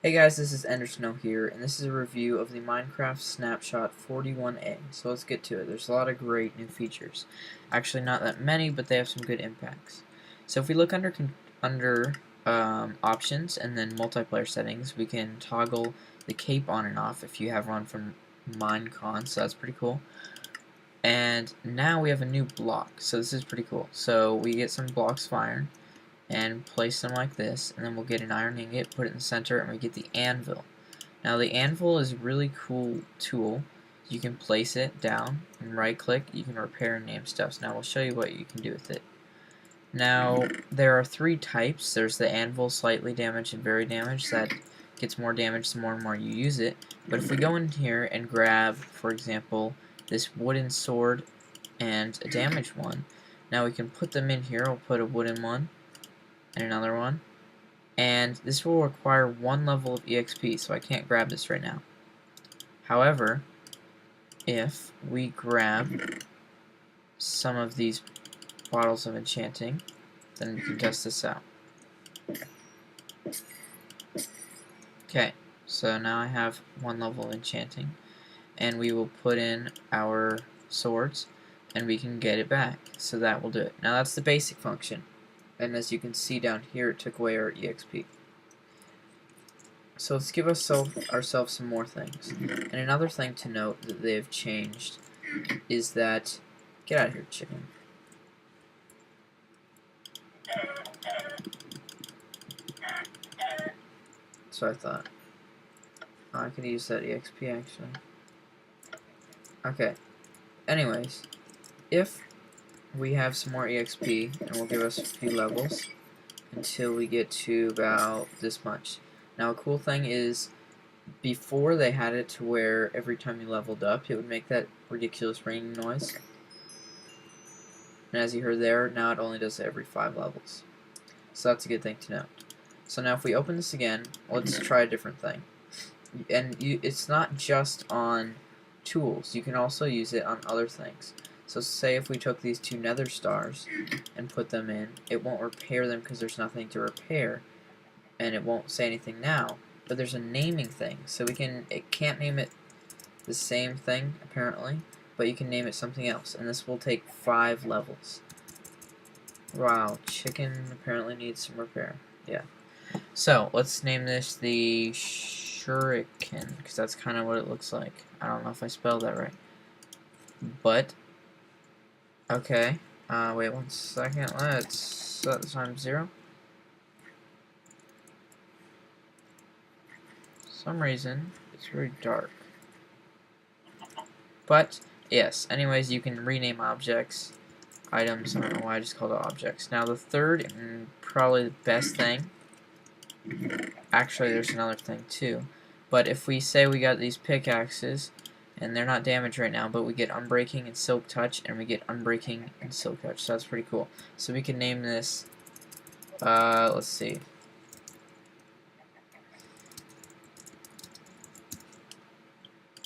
Hey guys, this is EnderSnow here, and this is a review of the Minecraft Snapshot 41a. So let's get to it. There's a lot of great new features. Actually, not that many, but they have some good impacts. So if we look under options and then multiplayer settings, we can toggle the cape on and off if you have run from Minecon, so that's pretty cool. And now we have a new block, so this is pretty cool. So we get some blocks of iron and place them like this, and then we'll get an iron ingot, put it in the center, and we get the anvil. Now the anvil is a really cool tool. You can place it down and right click, you can repair and name stuff. Now we'll show you what you can do with it. Now there are three types. There's the anvil, slightly damaged, and very damaged. That gets more damage the more and more you use it. But if we go in here and grab, for example, this wooden sword and a damaged one, now we can put them in here. We'll put a wooden one and another one, and this will require 1 level of EXP, so I can't grab this right now. However, if we grab some of these bottles of enchanting, then we can test this out. Okay, so now I have 1 level of enchanting, and we will put in our swords, and we can get it back, so that will do it. Now that's the basic function. And as you can see down here, it took away our EXP. So let's give ourselves some more things. And another thing to note that they've changed is that... Get out of here, chicken. That's what I thought. Oh, I could use that EXP actually. Okay. Anyways, if we have some more EXP, and will give us a few levels until we get to about this much. Now a cool thing is, before they had it to where every time you leveled up it would make that ridiculous ringing noise, and as you heard there, now it only does it every 5 levels. So that's a good thing to note. So now if we open this again, let's try a different thing. And it's not just on tools, you can also use it on other things. So say if we took these 2 nether stars and put them in, it won't repair them because there's nothing to repair, and it won't say anything now, but there's a naming thing. So it can't name it the same thing apparently, but you can name it something else, and this will take 5 levels. Wow, chicken apparently needs some repair. Yeah. So let's name this the shuriken, because that's kind of what it looks like. I don't know if I spelled that right, but okay, wait 1 second, let's set the time to 0. For some reason, it's very dark. But, yes, anyways, you can rename objects, items, I don't know why I just called it objects. Now the third, and probably the best thing, actually there's another thing too, but if we say we got these pickaxes, and they're not damaged right now, but we get Unbreaking and Silk Touch, and we get Unbreaking and Silk Touch, so that's pretty cool. So we can name this, let's see.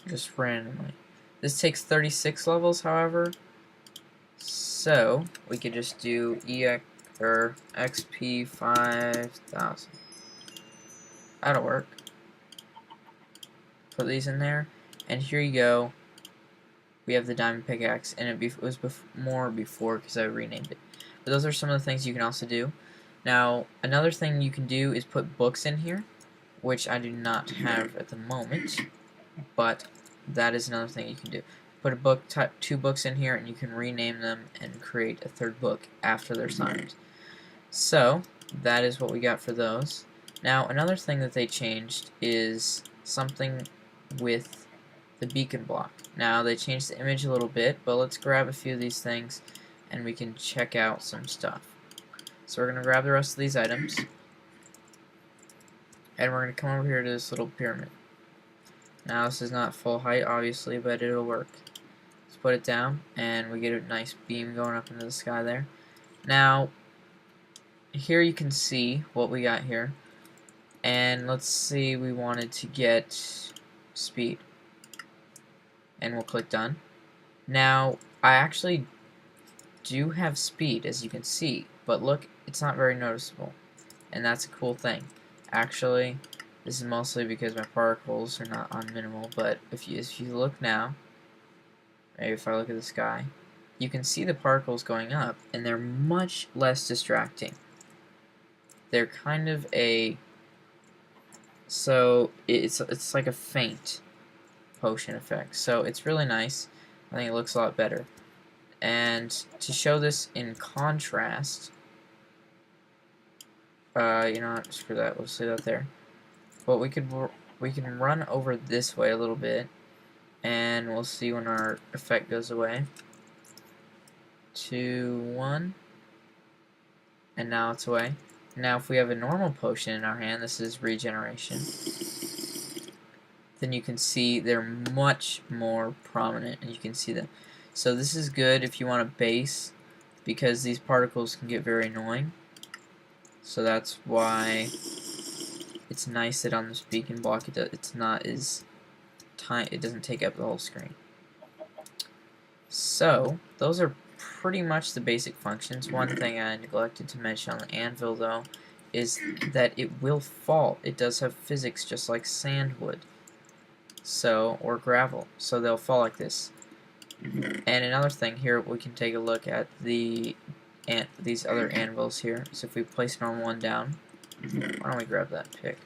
Just randomly. This takes 36 levels, however, so we could just do XP 5000. That'll work. Put these in there. And here you go, we have the diamond pickaxe, and it was more before because I renamed it. But those are some of the things you can also do. Now, another thing you can do is put books in here, which I do not have at the moment, but that is another thing you can do. Put a book, 2 books in here, and you can rename them and create a 3rd book after they're signed. So, that is what we got for those. Now, another thing that they changed is something with the beacon block. Now they changed the image a little bit, but let's grab a few of these things and we can check out some stuff. So we're going to grab the rest of these items, and we're going to come over here to this little pyramid. Now this is not full height obviously, but it'll work. Let's put it down and we get a nice beam going up into the sky there. Now here you can see what we got here, and let's see, we wanted to get speed, and we'll click done. Now I actually do have speed, as you can see, but look, it's not very noticeable, and that's a cool thing. Actually, This is mostly because my particles are not on minimal, but if you look now, maybe if I look at the sky, you can see the particles going up, and they're much less distracting. They're kind of so it's like a faint potion effect. So it's really nice. I think it looks a lot better. And to show this in contrast, you know what, screw that, we'll see that there. But we can run over this way a little bit, and we'll see when our effect goes away. 2, 1, and now it's away. Now if we have a normal potion in our hand, this is regeneration, then you can see they're much more prominent, and you can see them. So this is good if you want a base, because these particles can get very annoying. So that's why it's nice that on this beacon block it's not as tiny, it doesn't take up the whole screen. So those are pretty much the basic functions. One thing I neglected to mention on the Anvil though is that it will fall. It does have physics just like sand would, so, or gravel, so they'll fall like this. And another thing here, we can take a look at these other anvils here. So if we place normal one down, why don't we grab that pick?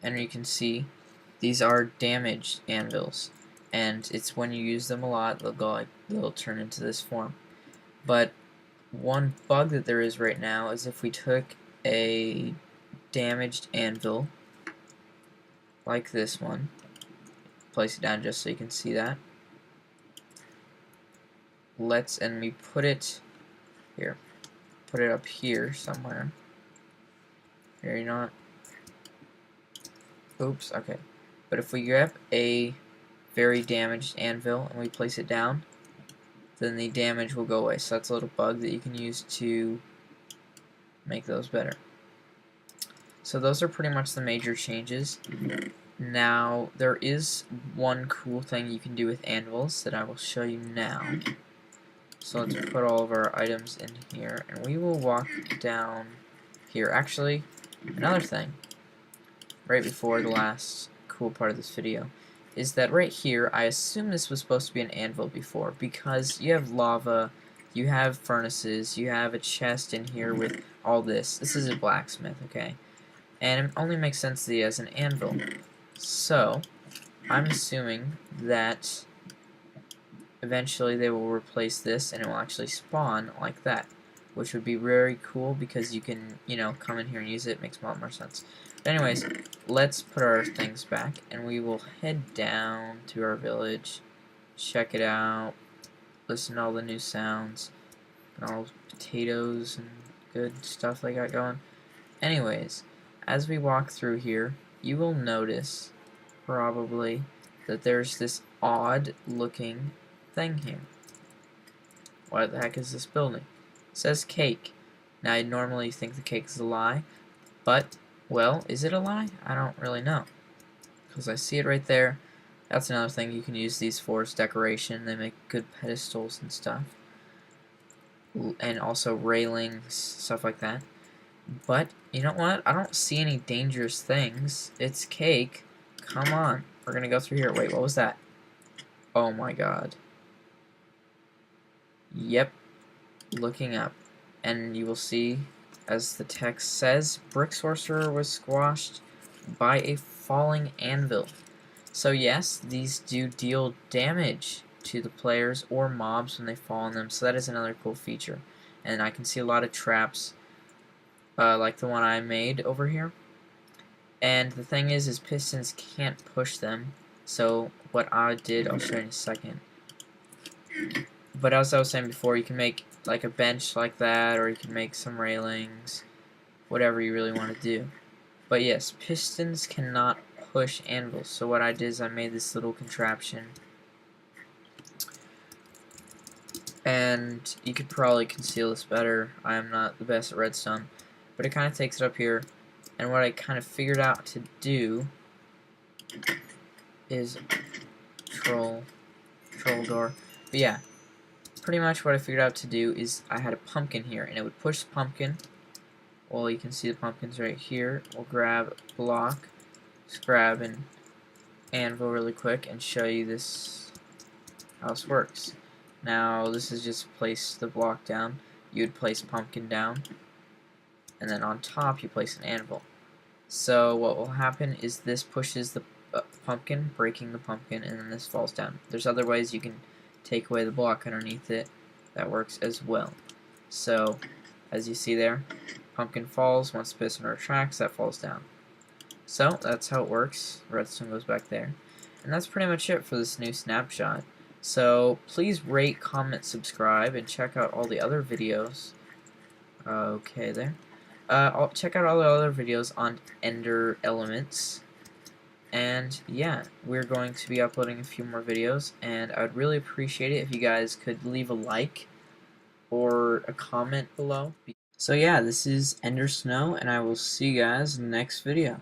And you can see these are damaged anvils, and it's when you use them a lot they'll turn into this form. But one bug that there is right now is if we took a damaged anvil like this one, place it down just so you can see that. And we put it here. Put it up here somewhere. Here, you know what? Oops, okay. But if we grab a very damaged anvil and we place it down, then the damage will go away. So that's a little bug that you can use to make those better. So those are pretty much the major changes. Now, there is one cool thing you can do with anvils that I will show you now. So let's put all of our items in here, and we will walk down here. Actually, another thing, right before the last cool part of this video, is that right here, I assume this was supposed to be an anvil before, because you have lava, you have furnaces, you have a chest in here with all this. This is a blacksmith, okay? And it only makes sense that he has an anvil. So, I'm assuming that eventually they will replace this and it will actually spawn like that, which would be very cool because you can, you know, come in here and use it. It makes a lot more sense. But anyways, let's put our things back and we will head down to our village, check it out, listen to all the new sounds, and all potatoes and good stuff they got going. Anyways, as we walk through here, you will notice probably that there's this odd looking thing here. What the heck is this building? It says cake. Now, I'd normally think the cake is a lie, but, well, is it a lie? I don't really know, because I see it right there. That's another thing you can use these for, is decoration. They make good pedestals and stuff, and also railings, stuff like that. But, you know what? I don't see any dangerous things. It's cake. Come on. We're gonna go through here. Wait, what was that? Oh my god. Yep. Looking up. And you will see, as the text says, Brick Sorcerer was squashed by a falling anvil. So yes, these do deal damage to the players or mobs when they fall on them. So that is another cool feature. And I can see a lot of traps, like the one I made over here. And the thing is pistons can't push them. So what I did, I'll show you in a second. But as I was saying before, you can make like a bench like that, or you can make some railings, whatever you really want to do. But yes, pistons cannot push anvils. So what I did is I made this little contraption. And you could probably conceal this better. I am not the best at redstone. But it kind of takes it up here. And what I kind of figured out to do is troll door. But yeah, pretty much what I figured out to do is I had a pumpkin here, and it would push the pumpkin, Well, you can see the pumpkins right here. We'll grab block, just grab an anvil really quick and show you this how this works. Now this is just place the block down. You would place pumpkin down, and then on top you place an anvil. So what will happen is this pushes the pumpkin, breaking the pumpkin, and then this falls down. There's other ways you can take away the block underneath it that works as well. So as you see there, pumpkin falls, once the piston retracts, that falls down. So that's how it works. Redstone goes back there. And that's pretty much it for this new snapshot. So please rate, comment, subscribe, and check out all the other videos. Okay, there. I'll check out all the other videos on Ender elements. And yeah, we're going to be uploading a few more videos, and I would really appreciate it if you guys could leave a like or a comment below. So yeah, this is EnderSnow, and I will see you guys in the next video.